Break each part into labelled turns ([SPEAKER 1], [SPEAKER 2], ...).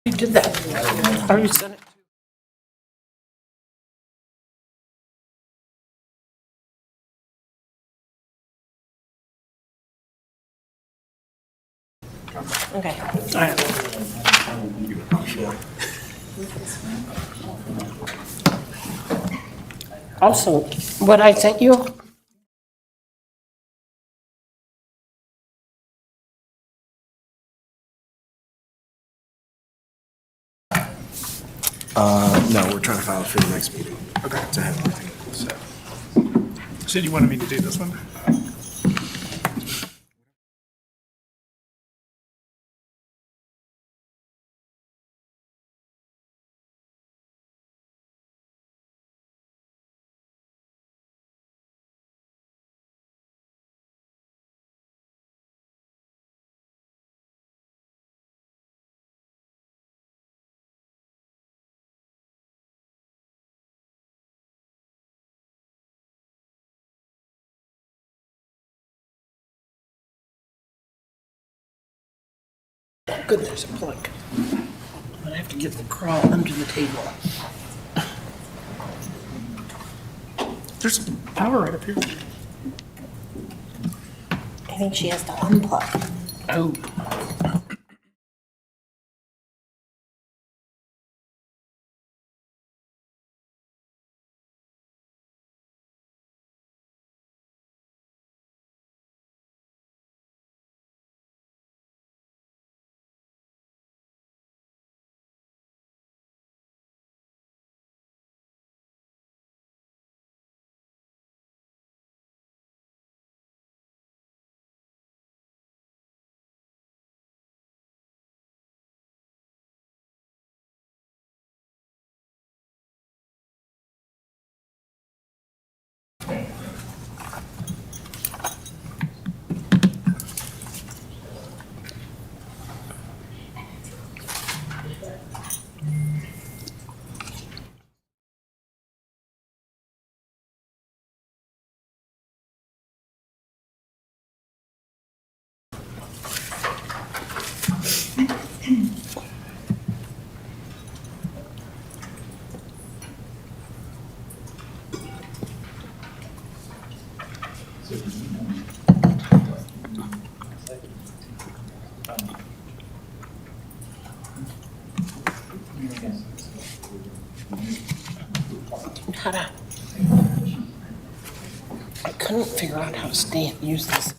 [SPEAKER 1] You did that. Or you sent it. Okay. All right. Also, what I sent you,
[SPEAKER 2] No, we're trying to file it for the next meeting. Okay. To have everything set.
[SPEAKER 3] So you wanted me to do this one?
[SPEAKER 1] good, there's a plug. But I have to get the crawl under the table.
[SPEAKER 3] There's power right up here.
[SPEAKER 4] I think she has to unplug.
[SPEAKER 1] Oh. I couldn't figure out how to use this.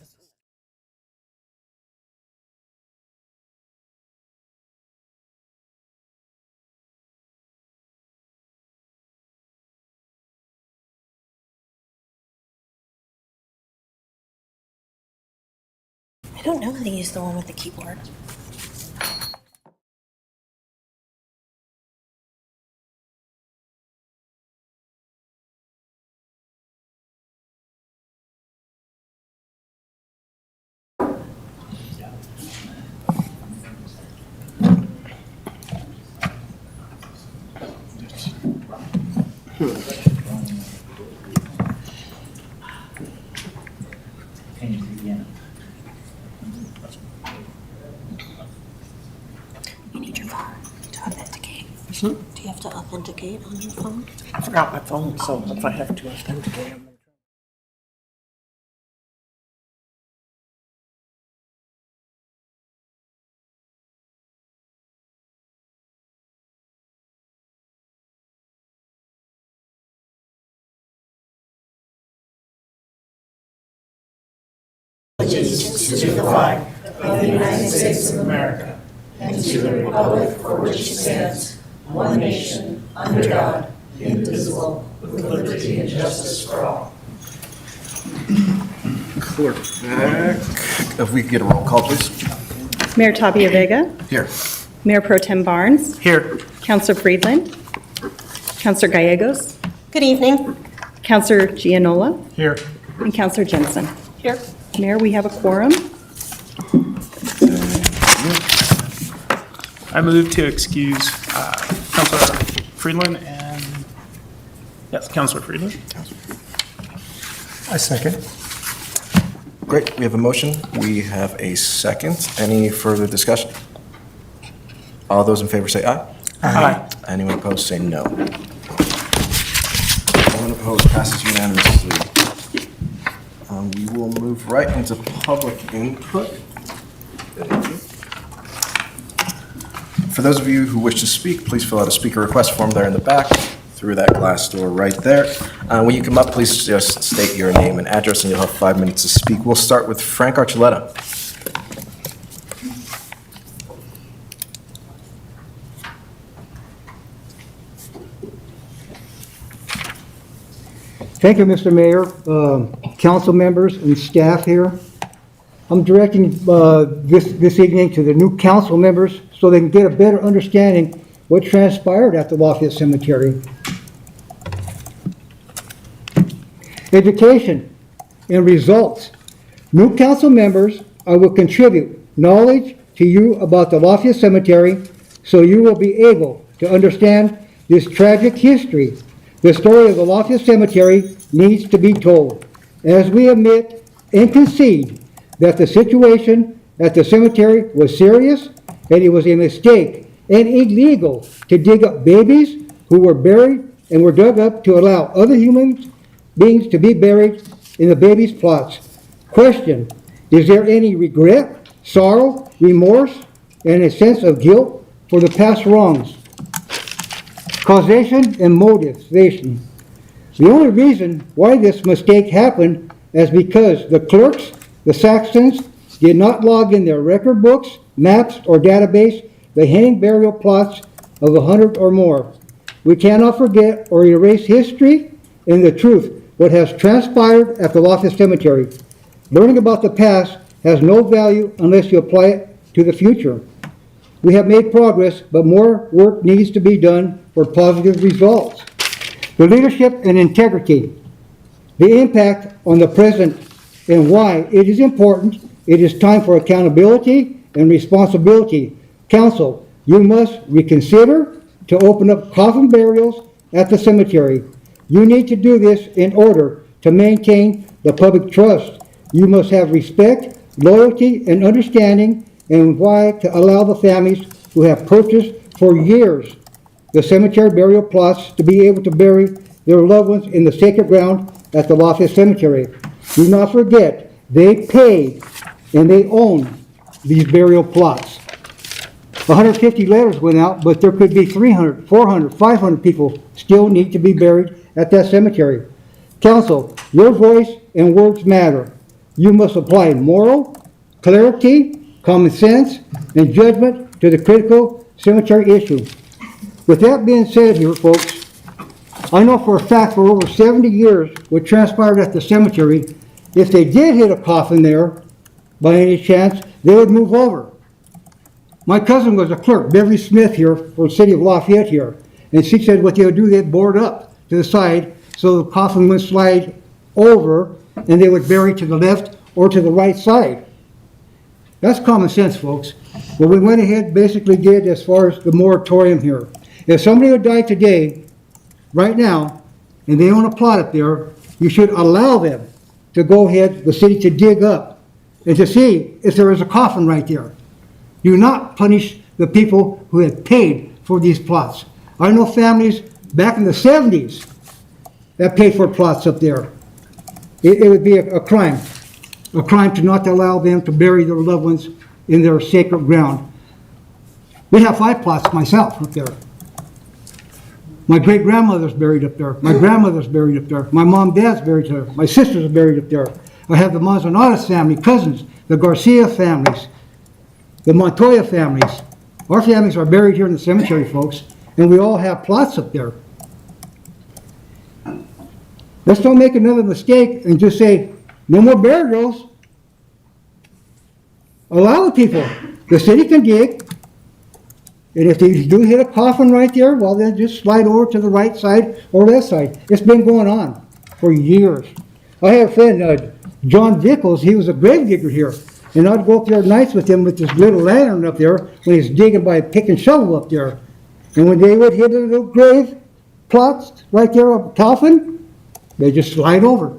[SPEAKER 4] I don't know how to use the one with the keyboard. You need your phone to authenticate. Do you have to authenticate on your phone?
[SPEAKER 1] I forgot my phone, so if I have to authenticate, I'm gonna try.
[SPEAKER 4] Allegiance to the flag of the United States of America and to the republic for which it stands, one nation, under God, indivisible, with liberty and justice for all.
[SPEAKER 2] Clerk back. If we could get a roll call, please.
[SPEAKER 5] Mayor Tapia Vega,
[SPEAKER 2] Here.
[SPEAKER 5] Mayor Pro Tem Barnes,
[SPEAKER 3] Here.
[SPEAKER 5] Councilor Friedland, Councilor Gallegos,
[SPEAKER 4] Good evening.
[SPEAKER 5] Councilor Gianola,
[SPEAKER 3] Here.
[SPEAKER 5] and Councilor Jensen.
[SPEAKER 1] Here.
[SPEAKER 5] Mayor, we have a quorum.
[SPEAKER 3] I move to excuse Counselor Friedland and, yes, Counselor Friedland.
[SPEAKER 6] I second.
[SPEAKER 2] Great, we have a motion, we have a second. Any further discussion? All those in favor say aye.
[SPEAKER 3] Aye.
[SPEAKER 2] Anyone opposed, say no. Anyone opposed, passes unanimously. We will move right into public input. Thank you. For those of you who wish to speak, please fill out a speaker request form there in the back, through that glass door right there. When you come up, please just state your name and address, and you'll have 5 minutes to speak. We'll start with Frank Archuleta.
[SPEAKER 7] Thank you, Mr. Mayor, council members and staff here. I'm directing this evening to the new council members so they can get a better understanding what transpired at the Lafayette Cemetery. Education and results. New council members, I will contribute knowledge to you about the Lafayette Cemetery so you will be able to understand this tragic history. The story of the Lafayette Cemetery needs to be told, as we admit and concede that the situation at the cemetery was serious and it was a mistake and illegal to dig up babies who were buried and were dug up to allow other human beings to be buried in the babies' plots. Question, is there any regret, sorrow, remorse, and a sense of guilt for the past wrongs? Causation and motivation. The only reason why this mistake happened is because the clerks, the Saxons, did not log in their record books, maps, or database the hanging burial plots of 100 or more. We cannot forget or erase history and the truth, what has transpired at the Lafayette Cemetery. Learning about the past has no value unless you apply it to the future. We have made progress, but more work needs to be done for positive results. The leadership and integrity, the impact on the present, and why it is important. It is time for accountability and responsibility. Council, you must reconsider to open up coffin burials at the cemetery. You need to do this in order to maintain the public trust. You must have respect, loyalty, and understanding, and why to allow the families who have purchased for years the cemetery burial plots to be able to bury their loved ones in the sacred ground at the Lafayette Cemetery. Do not forget, they paid and they own these burial plots. 150 letters went out, but there could be 300, 400, 500 people still need to be buried at that cemetery. Council, your voice and words matter. You must apply moral, clarity, common sense, and judgment to the critical cemetery issue. With that being said here, folks, I know for a fact for over 70 years what transpired at the cemetery, if they did hit a coffin there, by any chance, they would move over. My cousin was a clerk, Beverly Smith here, for the city of Lafayette here, and she said what they would do, they'd board up to the side so the coffin would slide over and they would bury to the left or to the right side. That's common sense, folks. What we went ahead basically did as far as the moratorium here. If somebody would die today, right now, and they own a plot up there, you should allow them to go ahead, the city, to dig up and to see if there is a coffin right there. Do not punish the people who have paid for these plots. I know families back in the 70s that paid for plots up there. It would be a crime to not allow them to bury their loved ones in their sacred ground. We have 5 plots myself up there. My great-grandmother's buried up there. My grandmother's buried up there. My mom, dad's buried there. My sisters are buried up there. I have the Manzanares family, cousins, the Garcia families, the Montoya families. Our families are buried here in the cemetery, folks, and we all have plots up there. Let's don't make another mistake and just say, no more burials. Allow the people. The city can dig. And if they do hit a coffin right there, well, then just slide over to the right side or left side. It's been going on for years. I had a friend, John Vickles, he was a grave digger here. And I'd go up there nights with him with this little lantern up there when he's digging by pick and shovel up there. And when they would hit a little grave plots right there up Coffin, they just slide over.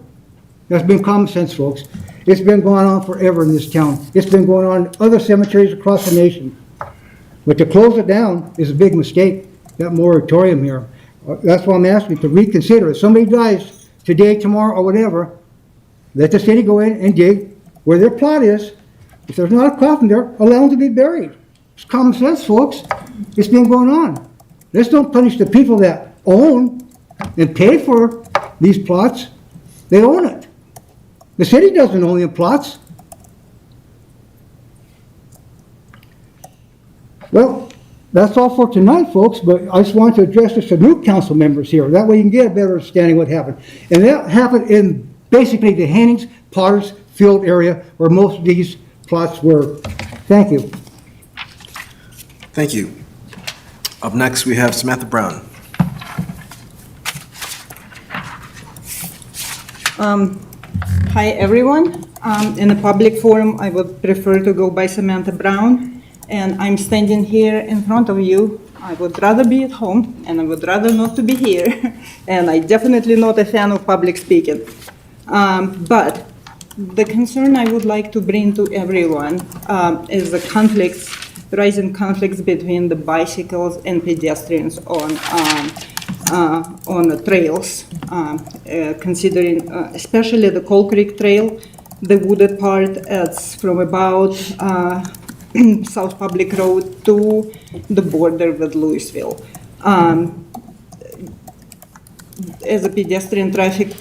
[SPEAKER 7] That's been common sense, folks. It's been going on forever in this town. It's been going on in other cemeteries across the nation. But to close it down is a big mistake, that moratorium here. That's why I'm asking to reconsider. If somebody dies today, tomorrow, or whatever, let the city go in and dig where their plot is. If there's not a coffin there, allow them to be buried. It's common sense, folks. It's been going on. Let's don't punish the people that own and pay for these plots. They own it. The city doesn't own the plots. Well, that's all for tonight, folks, but I just wanted to address this to new council members here. That way you can get a better understanding what happened. And that happened in basically the Hennings Potter's Field area where most of these plots were. Thank you.
[SPEAKER 2] Thank you. Up next, we have Samantha Brown.
[SPEAKER 8] Hi, everyone. In a public forum, I would prefer to go by Samantha Brown, and I'm standing here in front of you. I would rather be at home, and I would rather not to be here, and I'm definitely not a fan of public speaking. But the concern I would like to bring to everyone is the conflicts, rising conflicts between the bicycles and pedestrians on the trails, considering especially the Coal Creek Trail, the wooded part. It's from about South Public Road to the border with Louisville. As the pedestrian traffic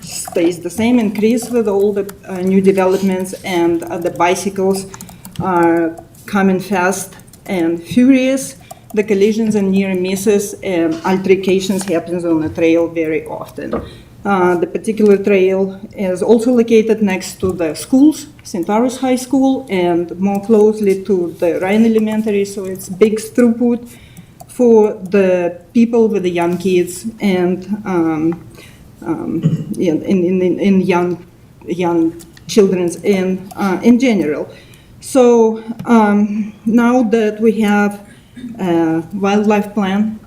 [SPEAKER 8] stays the same, increase with all the new developments, and the bicycles are coming fast and furious. The collisions and near misses and altercations happens on the trail very often. The particular trail is also located next to the schools, Centaurus High School, and more closely to the Ryan Elementary, so it's big throughput for the people with the young kids and in young children in general. So now that we have a wildlife plan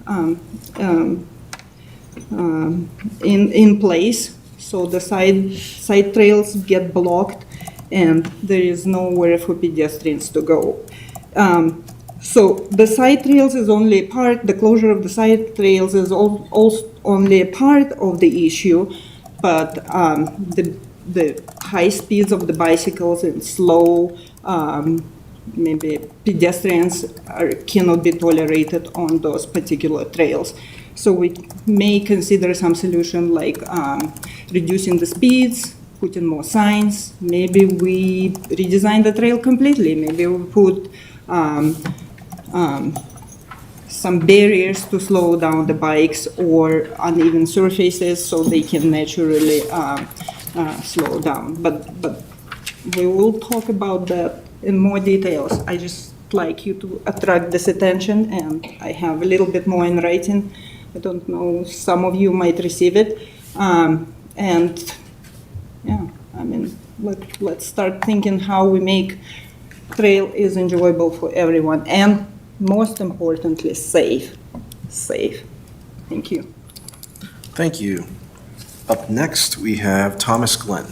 [SPEAKER 8] in place, so the side trails get blocked and there is nowhere for pedestrians to go. So the side trails is only a part, the closure of the side trails is also only a part of the issue, but the high speeds of the bicycles and slow maybe pedestrians cannot be tolerated on those particular trails. So we may consider some solution like reducing the speeds, putting more signs. Maybe we redesign the trail completely. Maybe we put some barriers to slow down the bikes or uneven surfaces so they can naturally slow down. But we will talk about that in more details. I just like you to attract this attention, and I have a little bit more in writing. I don't know, some of you might receive it. And yeah, I mean, let's start thinking how we make trail is enjoyable for everyone, and most importantly, safe. Thank you.
[SPEAKER 2] Thank you. Up next, we have Thomas Glenn.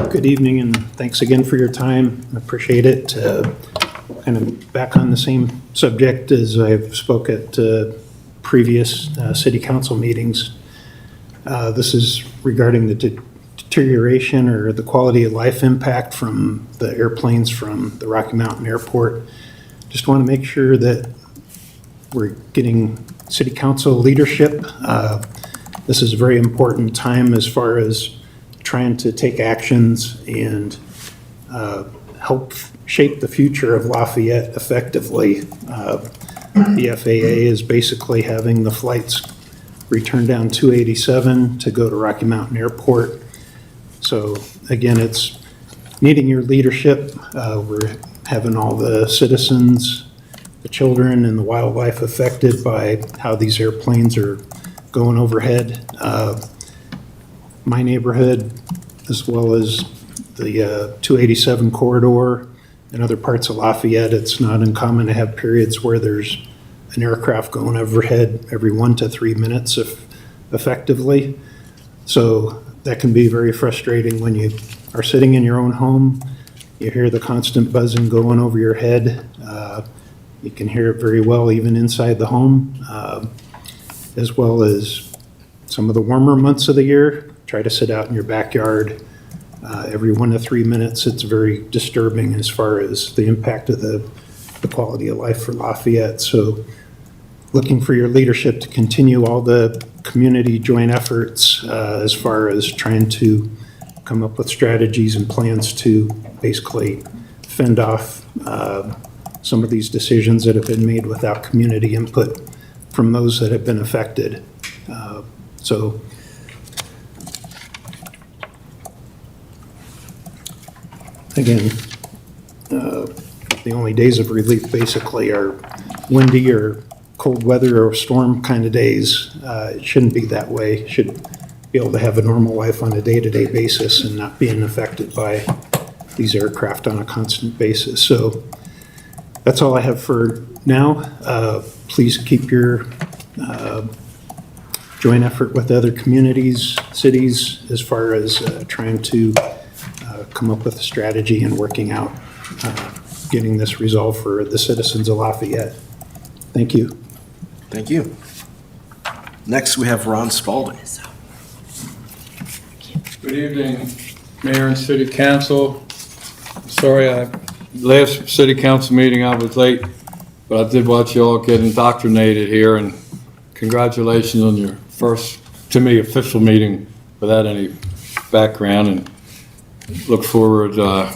[SPEAKER 9] Good evening, and thanks again for your time. I appreciate it. Kind of back on the same subject as I've spoke at previous city council meetings. This is regarding the deterioration or the quality of life impact from the airplanes from the Rocky Mountain Airport. Just want to make sure that we're getting city council leadership. This is a very important time as far as trying to take actions and help shape the future of Lafayette effectively. The FAA is basically having the flights return down 287 to go to Rocky Mountain Airport. So again, it's needing your leadership. We're having all the citizens, the children, and the wildlife affected by how these airplanes are going overhead. My neighborhood, as well as the 287 corridor and other parts of Lafayette, it's not uncommon to have periods where there's an aircraft going overhead every 1 to 3 minutes effectively. So that can be very frustrating when you are sitting in your own home. You hear the constant buzzing going over your head. You can hear it very well even inside the home, as well as some of the warmer months of the year. Try to sit out in your backyard every 1 to 3 minutes. It's very disturbing as far as the impact of the quality of life for Lafayette. So looking for your leadership to continue all the community joint efforts as far as trying to come up with strategies and plans to basically fend off some of these decisions that have been made without community input from those that have been affected. So again, the only days of relief basically are windy or cold weather or storm kind of days. It shouldn't be that way. Should be able to have a normal life on a day-to-day basis and not being affected by these aircraft on a constant basis. So that's all I have for now. Please keep your joint effort with other communities, cities, as far as trying to come up with a strategy and working out getting this resolved for the citizens of Lafayette. Thank you.
[SPEAKER 2] Thank you. Next, we have Ron Spalding.
[SPEAKER 10] Good evening, Mayor and City Council. Sorry, last City Council meeting I was late, but I did watch you all get indoctrinated here, and congratulations on your first, to me, official meeting without any background, and look forward to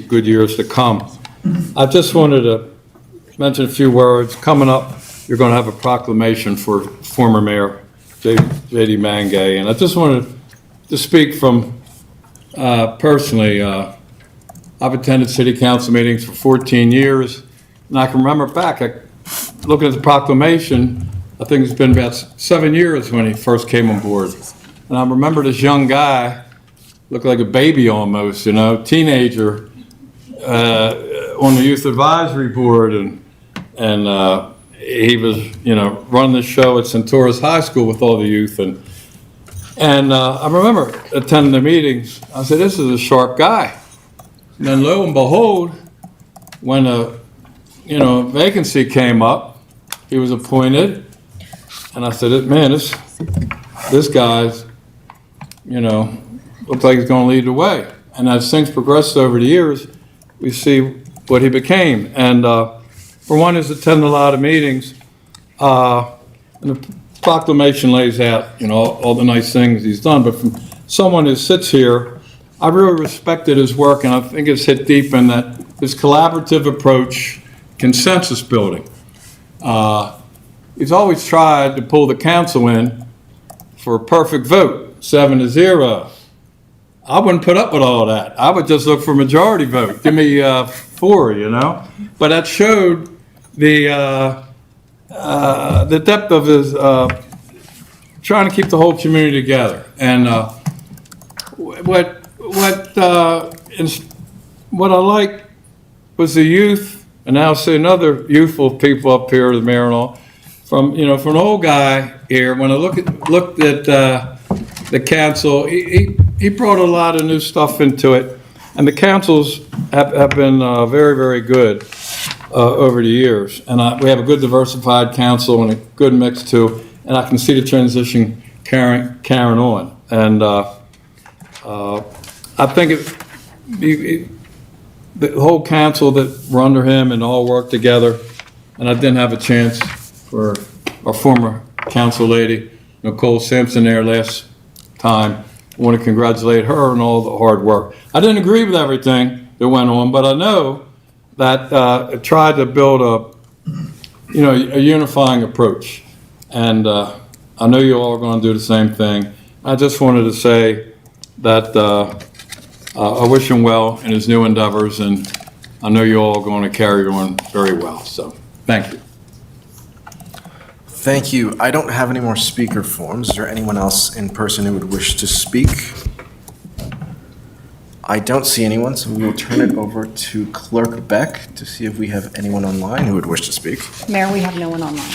[SPEAKER 10] good years to come. I just wanted to mention a few words. Coming up, you're going to have a proclamation for former Mayor J.D. Mangay, and I just wanted to speak from personally. I've attended city council meetings for 14 years, and I can remember back, looking at the proclamation, I think it's been about 7 years when he first came on board. And I remember this young guy, looked like a baby almost, you know, teenager, on the youth advisory board, and he was, you know, running the show at Centaurus High School with all the youth, and I remember attending the meetings. I said, this is a sharp guy. And then lo and behold, when a vacancy came up, he was appointed, and I said, man, this guy's, you know, looks like he's going to lead the way. And as things progressed over the years, we see what he became. And for one, he's attended a lot of meetings, and the proclamation lays out, you know, all the nice things he's done. But from someone who sits here, I really respected his work, and I think it's hit deep in that his collaborative approach, consensus building. He's always tried to pull the council in for a perfect vote, 7-0. I wouldn't put up with all that. I would just look for majority vote. Give me 4, you know? But that showed the depth of his trying to keep the whole community together. And what I like was the youth, and now I see another youthful people up here, the mayor and all, from an old guy here. When I looked at the council, he brought a lot of new stuff into it, and the councils have been very, very good over the years. And we have a good diversified council and a good mix too, and I can see the transition carrying on. And I think the whole council that were under him and all worked together, and I didn't have a chance for our former council lady, Nicole Sampson, there last time. I want to congratulate her on all the hard work. I didn't agree with everything that went on, but I know that it tried to build a unifying approach. And I know you all are going to do the same thing. I just wanted to say that I wish him well in his new endeavors, and I know you all are going to carry on very well. So, thank you.
[SPEAKER 2] Thank you. I don't have any more speaker forms. Is there anyone else in person who would wish to speak? I don't see anyone, so we will turn it over to Clerk Beck to see if we have anyone online who would wish to speak.
[SPEAKER 5] Mayor, we have no one online.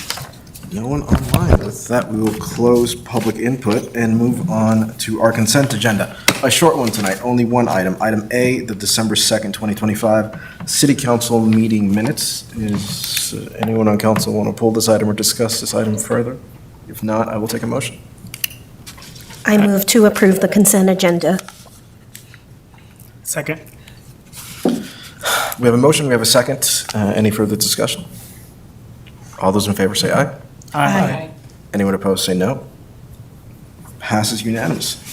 [SPEAKER 2] No one online. With that, we will close public input and move on to our consent agenda. A short one tonight, only one item. Item A, the December 2nd, 2025 City Council meeting minutes. Is anyone on council want to pull this item or discuss this item further? If not, I will take a motion.
[SPEAKER 4] I move to approve the consent agenda.
[SPEAKER 3] Second.
[SPEAKER 2] We have a motion, we have a second. Any further discussion? All those in favor say aye.
[SPEAKER 3] Aye.
[SPEAKER 2] Anyone opposed, say no. Passes unanimous.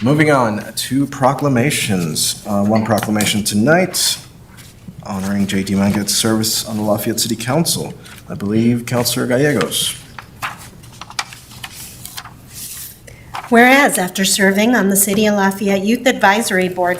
[SPEAKER 2] Moving on to proclamations. One proclamation tonight honoring J.D. Mangat's service on the Lafayette City Council. I believe Councilor Gallegos.
[SPEAKER 4] Whereas after serving on the City of Lafayette Youth Advisory Board